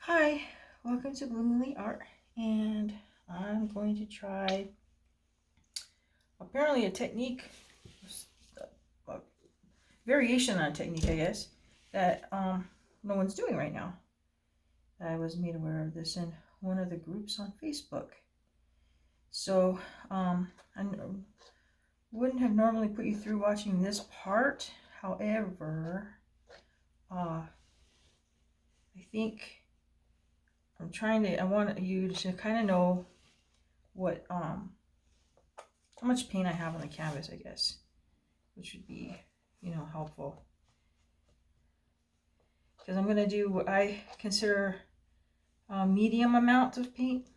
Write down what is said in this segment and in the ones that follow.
Hi, welcome to Bloomingly Art, and I'm going to try apparently a technique, a variation on a technique, I guess, that no one's doing right now. I was made aware of this in one of the groups on Facebook. So I wouldn't have normally put you through watching this part. However, I think I want you to kind of know what how much paint I have on the canvas, I guess, which would be, helpful. Because I'm going to do what I consider a medium amount of paint,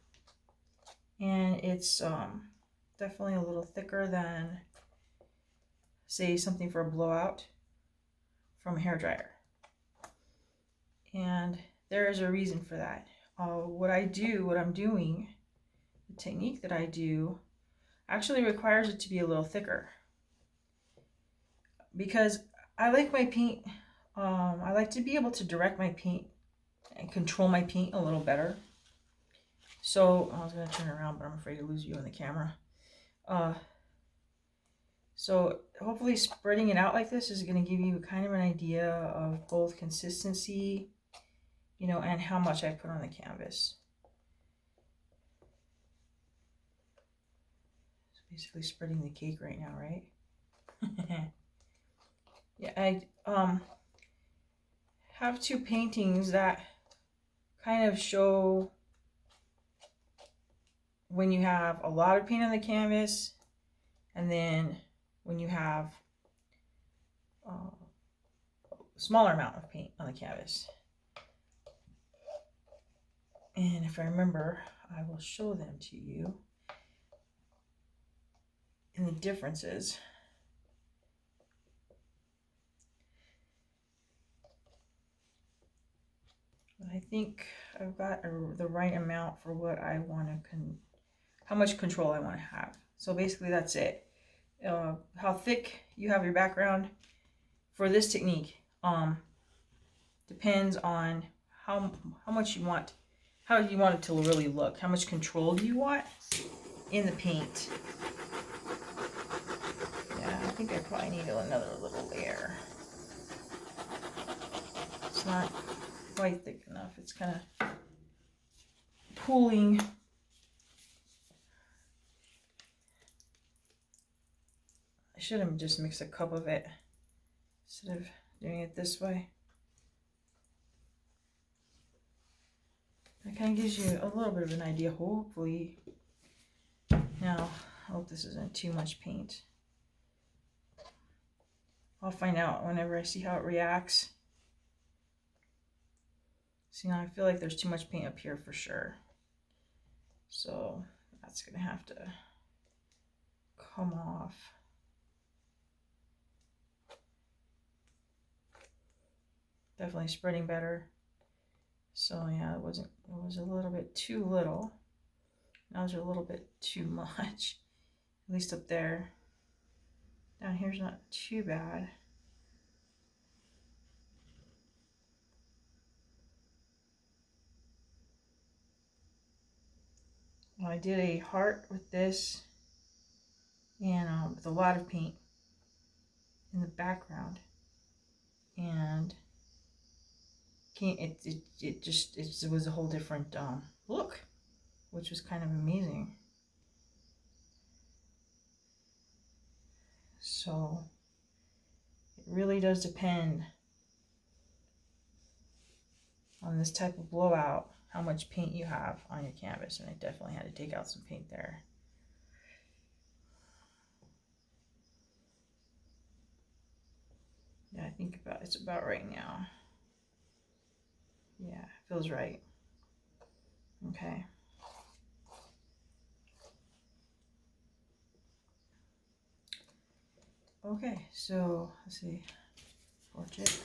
and it's definitely a little thicker than, say, something for a blowout from a hairdryer. And there is a reason for that. What I'm doing, the technique that I do, actually requires it to be a little thicker. Because I like my paint, I like to be able to direct my paint and control my paint a little better. So I was going to turn around, but I'm afraid to lose you on the camera. So hopefully spreading it out like this is going to give you kind of an idea of both consistency, and how much I put on the canvas. So basically spreading the cake right now, right? Yeah, I have two paintings that kind of show when you have a lot of paint on the canvas, and then when you have a smaller amount of paint on the canvas. And if I remember, I will show them to you in the differences. I think I've got the right amount for what I want to, how much control I want to have. So basically that's it. How thick you have your background for this technique depends on how much you want, how you want it to really look. How much control do you want in the paint? Yeah, I think I probably need another little layer. It's not quite thick enough. It's kind of pooling. I should have just mixed a cup of it instead of doing it this way. That kind of gives you a little bit of an idea, hopefully. Now, I hope this isn't too much paint. I'll find out whenever I see how it reacts. See, now I feel like there's too much paint up here for sure. So that's gonna have to come off. Definitely spreading better. So yeah, it was a little bit too little. Now there's a little bit too much, at least up there. Down here's not too bad. Well, I did a heart with this, and with a lot of paint in the background, and it was a whole different look, which was kind of amazing. So it really does depend on this type of blowout, how much paint you have on your canvas, and I definitely had to take out some paint there. Yeah, I think it's about right now. Yeah, feels right. Okay. Okay, so let's see. Portrait.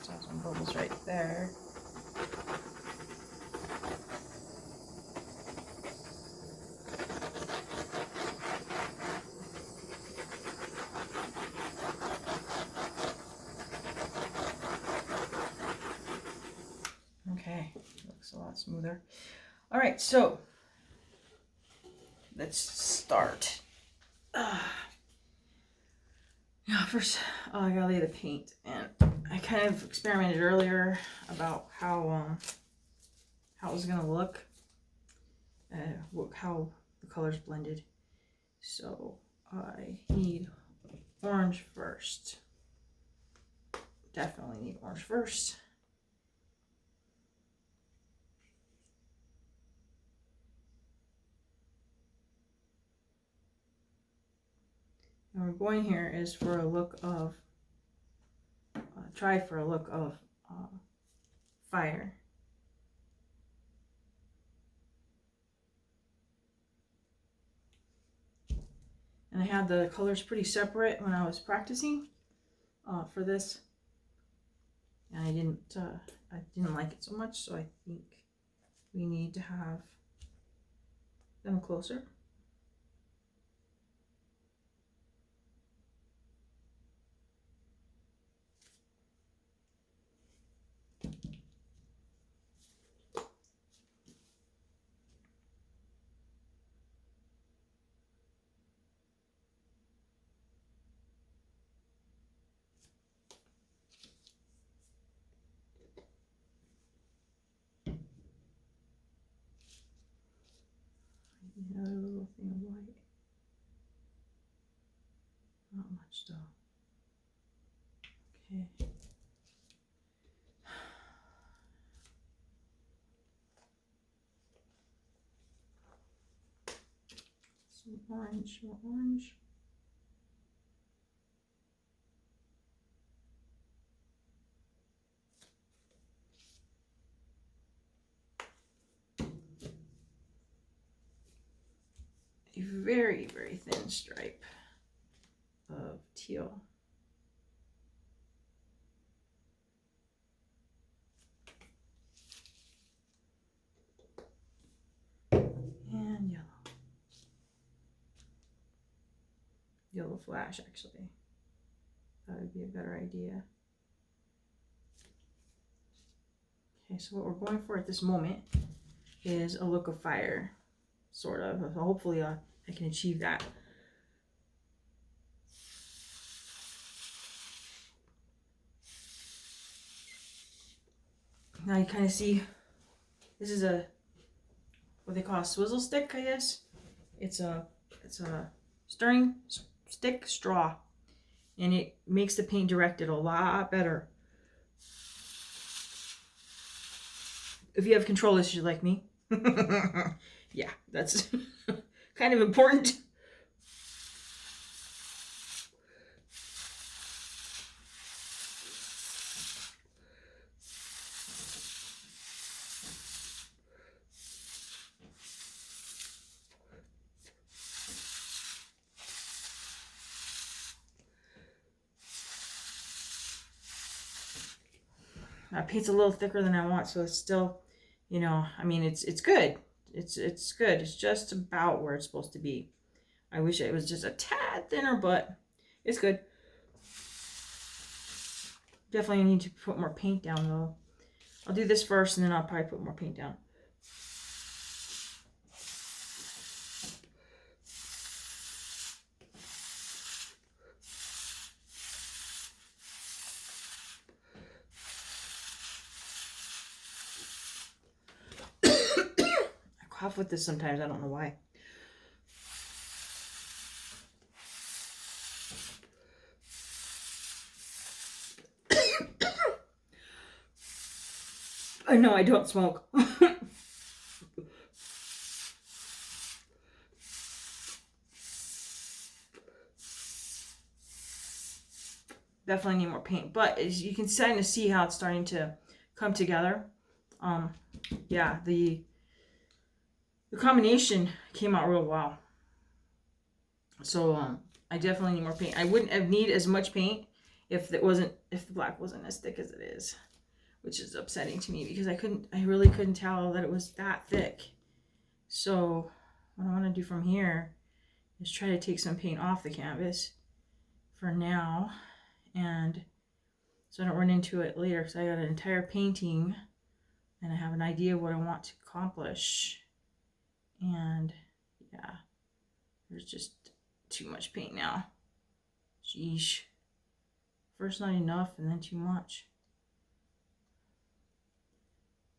Saw some bubbles right there. Okay, looks a lot smoother. All right, so let's start. Yeah, first I gotta lay the paint, and I kind of experimented earlier about how it was gonna look, how the colors blended. So I need orange first. Definitely need orange first. And we're going here is for a look of, try for a look of fire. And I had the colors pretty separate when I was practicing for this. And I didn't like it so much, so I think we need to have them closer. Another little thing of white. Not much though. Okay. Some orange, more orange. A very, very thin stripe of teal. And yellow. Yellow flash, actually. That would be a better idea. Okay, so what we're going for at this moment is a look of fire, sort of. So hopefully I can achieve that. Now you kind of see, this is what they call a swizzle stick, I guess. It's a stirring stick straw, and it makes the paint directed a lot better. If you have control issues like me, yeah, that's kind of important. Paint's a little thicker than I want, so it's still, you know, I mean, it's good. It's good. It's just about where it's supposed to be. I wish it was just a tad thinner, but it's good. Definitely need to put more paint down though. I'll do this first, and then I'll probably put more paint down. I cough with this sometimes. I don't know why. I know I don't smoke. Definitely need more paint, but as you can kind of see how it's starting to come together. Yeah, the combination came out real well. So I definitely need more paint. I wouldn't have need as much paint if the black wasn't as thick as it is, which is upsetting to me because I really couldn't tell that it was that thick. So what I want to do from here is try to take some paint off the canvas for now, and so I don't run into it later, because I got an entire painting and I have an idea of what I want to accomplish. And yeah, there's just too much paint now. Sheesh. First not enough and then too much.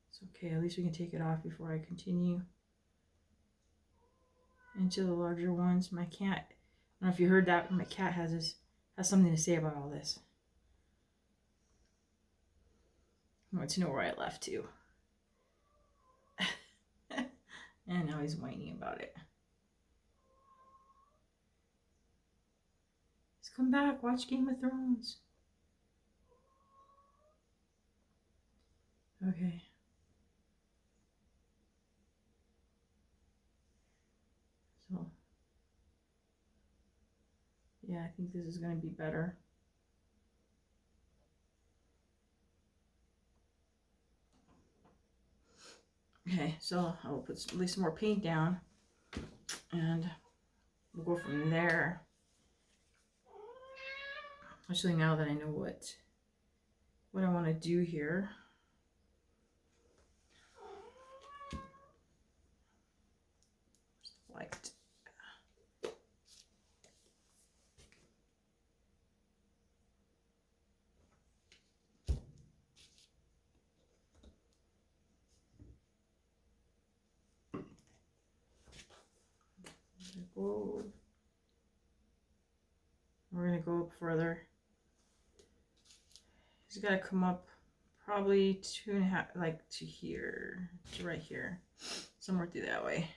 It's okay, at least we can take it off before I continue into the larger ones. My cat, I don't know if you heard that, my cat has something to say about all this. I want to know where I left to. And now he's whining about it. He's come back, watch Game of Thrones. Okay. So, yeah, I think this is going to be better. Okay, so I'll put at least some more paint down and we'll go from there. Especially now that I know what I want to do here. Light. Whoa. We're gonna go up further. He's got to come up probably 2.5, like to here, to right here, somewhere through that way.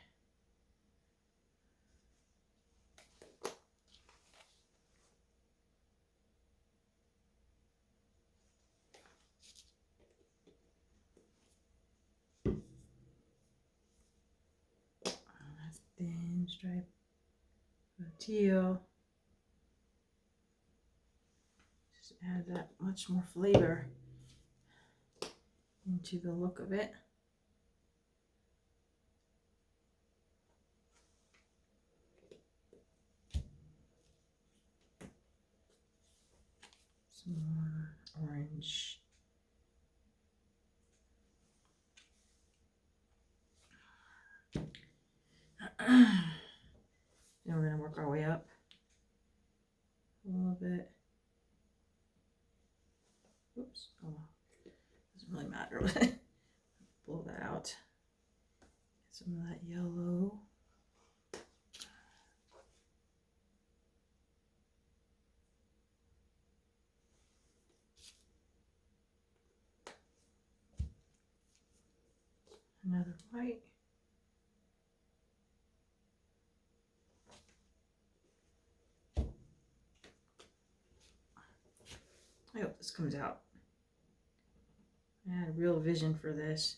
That's thin stripe of teal. Just add that much more flavor into the look of it. Some more orange. Then we're going to work our way up a little bit. Oops. Oh, doesn't really matter. Blow that out. Get some of that yellow. Another white. I hope this comes out. I had a real vision for this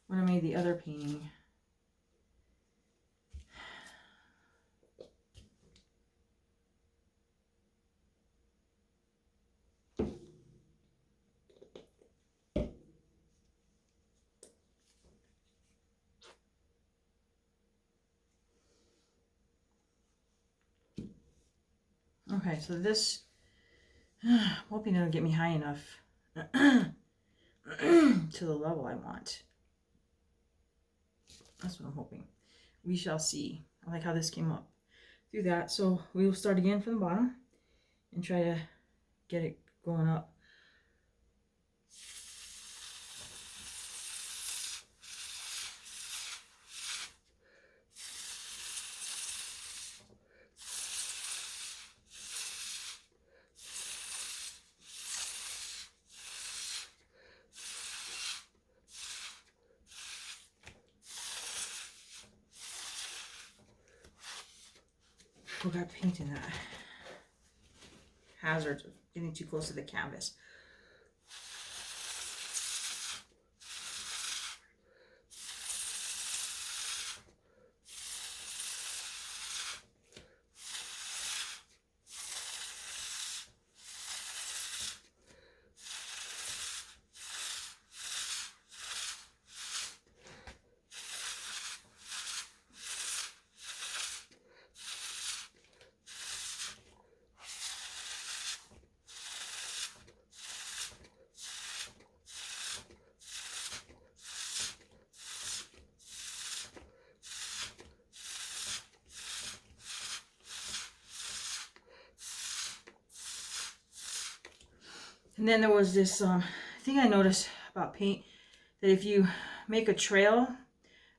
when I made the other painting. Okay, so this, hoping it'll get me high enough to the level I want. That's what I'm hoping. We shall see. I like how this came up through that. So we will start again from the bottom and try to get it going up. Forgot paint in that. Hazards of getting too close to the canvas. And then there was this thing I noticed about paint, that if you make a trail,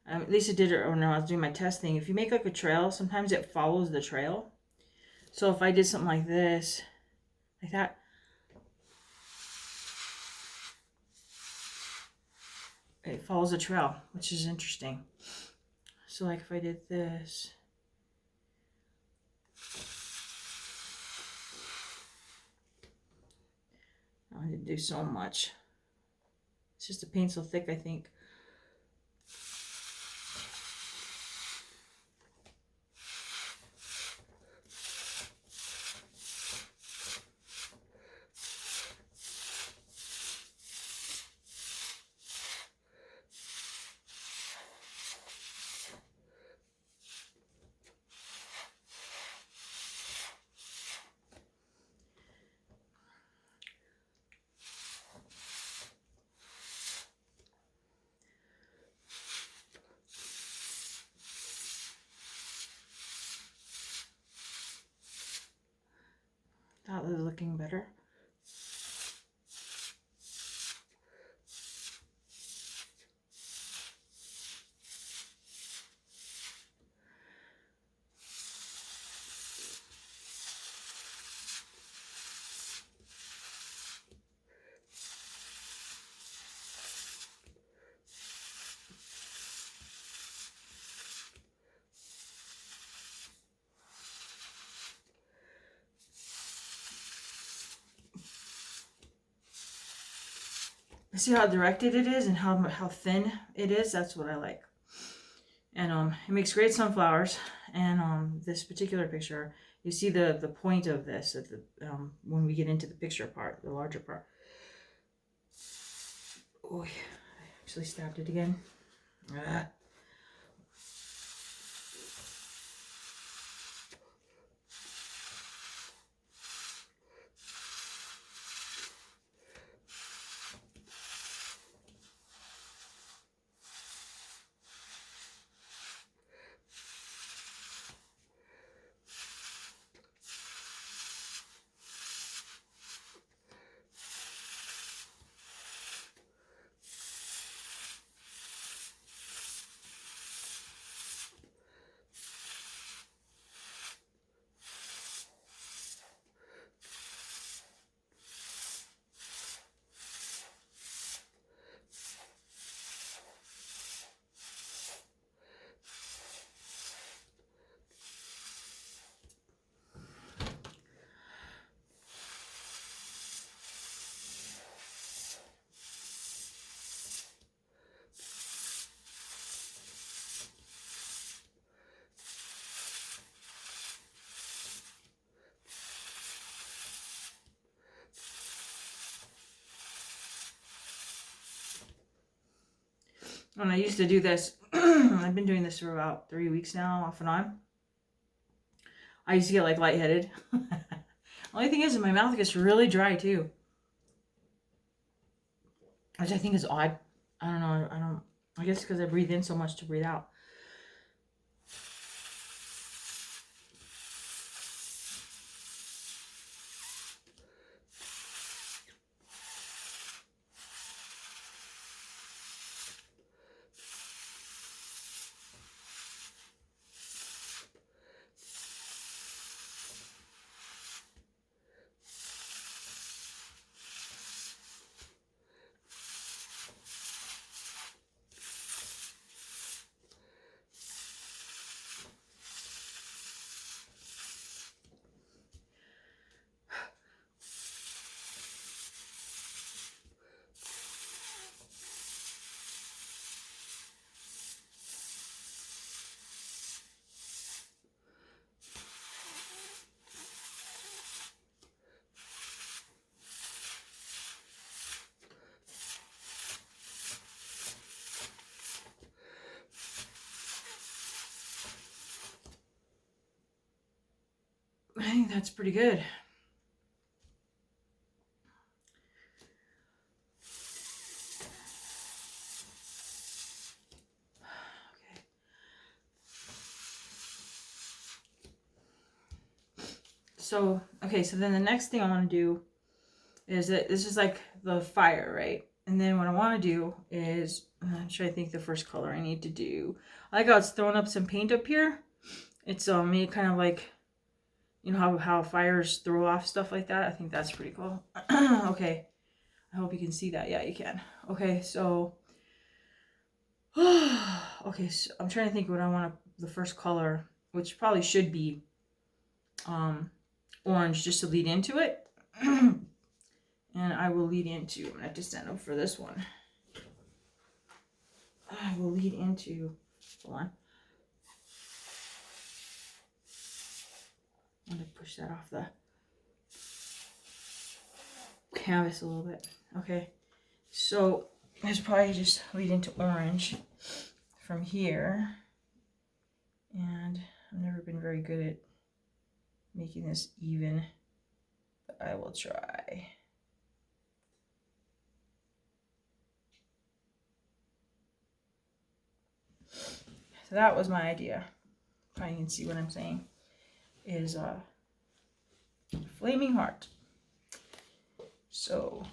at least it did it, or no, I was doing my testing. If you make like a trail, sometimes it follows the trail. So if I did something like this, like that, it follows the trail, which is interesting. So like if I did this, I didn't do so much. It's just the paint's so thick, I think. That was looking better. See how directed it is and how thin it is? That's what I like. And it makes great sunflowers. And this particular picture, you see the point of this at the when we get into the picture part, the larger part. Oh, I actually stabbed it again. Ah. When I used to do this, I've been doing this for about 3 weeks now, off and on. I used to get like lightheaded. Only thing is, my mouth gets really dry too, which I think is odd. I don't know. I guess because I breathe in so much to breathe out. I think that's pretty good. So then the next thing I want to do is that this is like the fire, right? And then what I want to do is, I'm trying to think the first color I need to do. I like how it's throwing up some paint up here. It's made kind of like, you know how fires throw off stuff like that. I think that's pretty cool. Okay, I hope you can see that. Yeah, you can. Okay, so okay, so I'm trying to think what I want the first color, which probably should be orange, just to lead into it. And I will lead into, I'm gonna have to stand up for this one. I will lead into, hold on. I'm gonna push that off the canvas a little bit. Okay, so I should probably just lead into orange from here. And I've never been very good at making this even, but I will try. So that was my idea. Probably you can see what I'm saying. Is flaming heart. So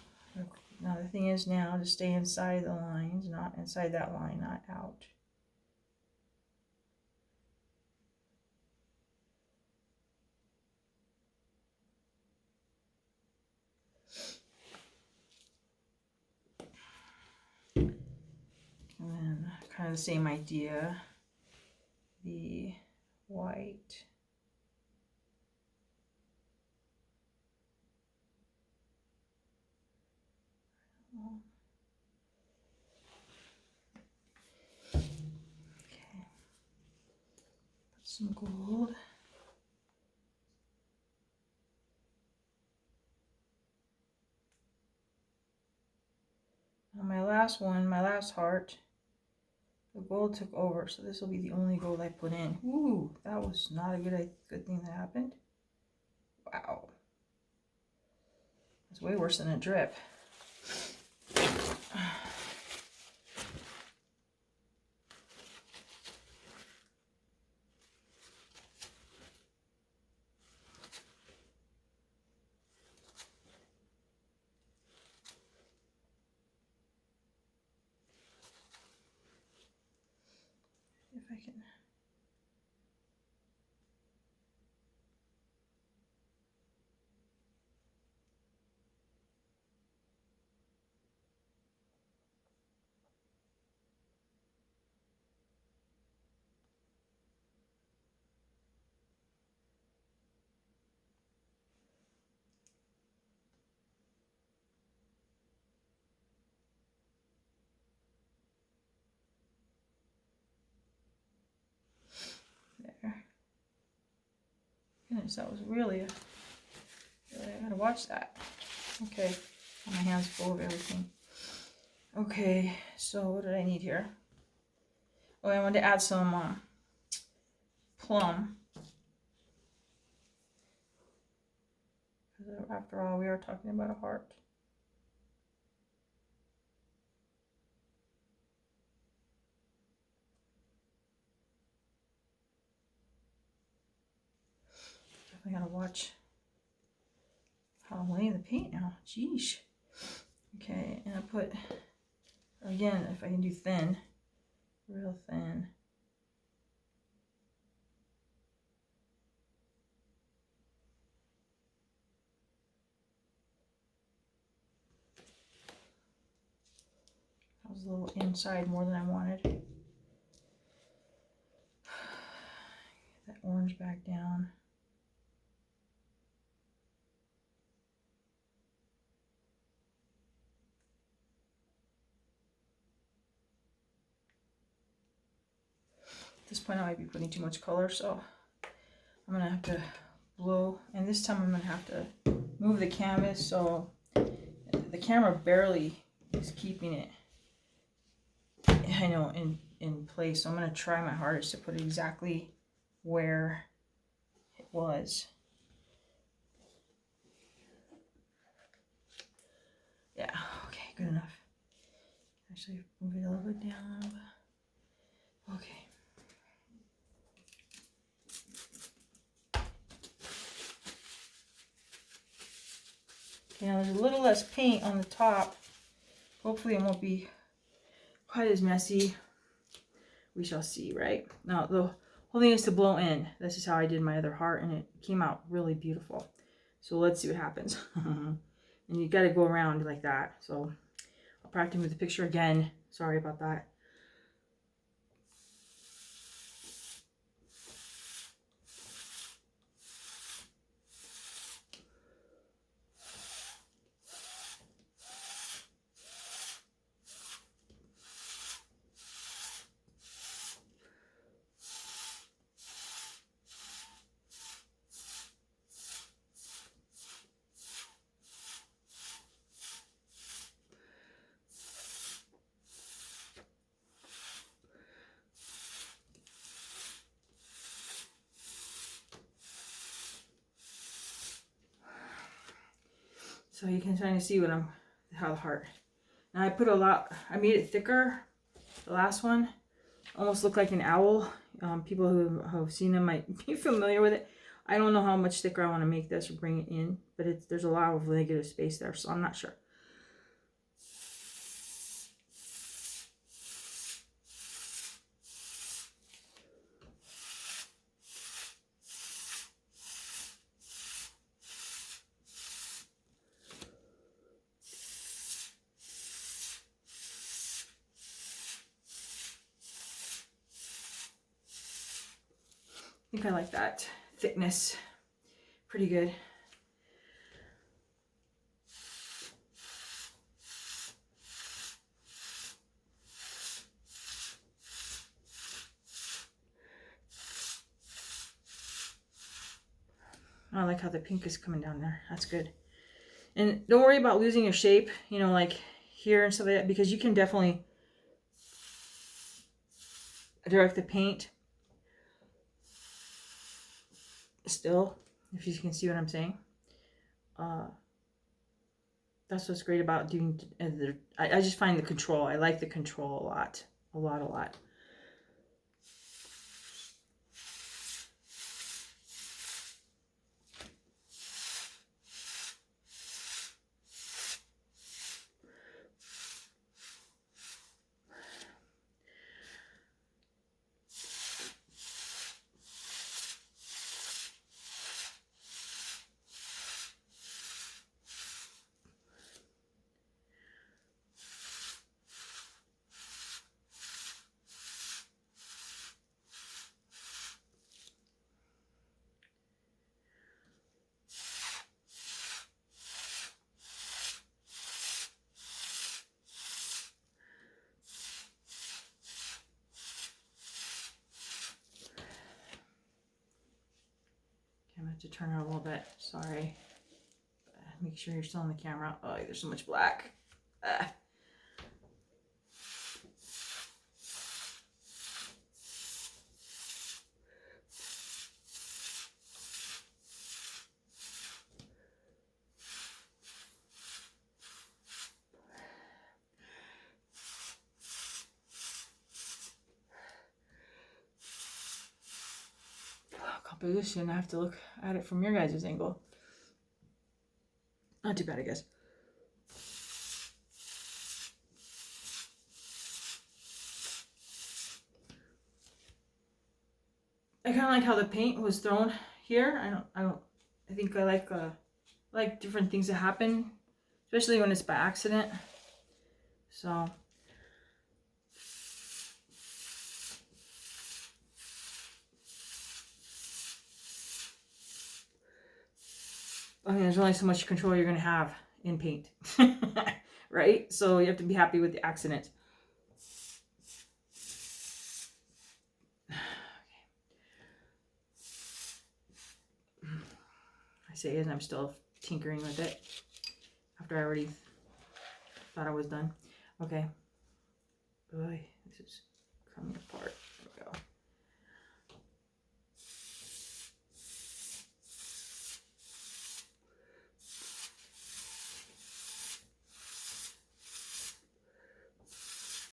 now the thing is now to stay inside the lines, not inside that line, not out. And then kind of the same idea. The white. Okay. Put some gold. On my last one, my last heart, the gold took over, so this will be the only gold I put in. Ooh, that was not a good thing that happened. Wow. It's way worse than a drip. If I can. There. Goodness, that was really I gotta watch that. Okay, my hand's full of everything. Okay, so what did I need here? Oh, I wanted to add some plum. Because after all, we are talking about a heart. I gotta watch how I'm laying the paint now. Jeez. Okay, and I put, again, if I can do thin, real thin. That was a little inside more than I wanted. Get that orange back down. At this point I might be putting too much color, so I'm gonna have to blow, and this time I'm gonna have to move the canvas so the camera barely is keeping it, I know, in place. So I'm gonna try my hardest to put it exactly where it was. Yeah, okay, good enough. Actually move it a little bit down. Okay. Okay, Now there's a little less paint on the top. Hopefully it won't be quite as messy. We shall see, right? Now the whole thing is to blow in. This is how I did my other heart, and it came out really beautiful. So let's see what happens. And you got to go around like that. So I'll practice with the picture again. Sorry about that. So you can kind of see what how the heart. Now I put a lot, I made it thicker. The last one almost looked like an owl. People who have seen them might be familiar with it. I don't know how much thicker I want to make this or bring it in, but there's a lot of negative space there, so I'm not sure. I think I like that thickness pretty good. I like how the pink is coming down there. That's good. And don't worry about losing your shape, you know, like here and stuff like that, because you can definitely direct the paint still, if you can see what I'm saying. That's what's great about doing, I just find the control. I like the control a lot. A lot. I'm going to have to turn it a little bit. Sorry. Make sure you're still on the camera. Oh, there's so much black. Composition, I have to look at it from your guys' angle. Not too bad, I guess. I kind of like how the paint was thrown here. I think I like different things that happen, especially when it's by accident. So I mean, there's only so much control you're gonna have in paint, right? So you have to be happy with the accident. I say as I'm still tinkering with it after I already thought I was done. Okay. Boy, this is coming apart. There we go.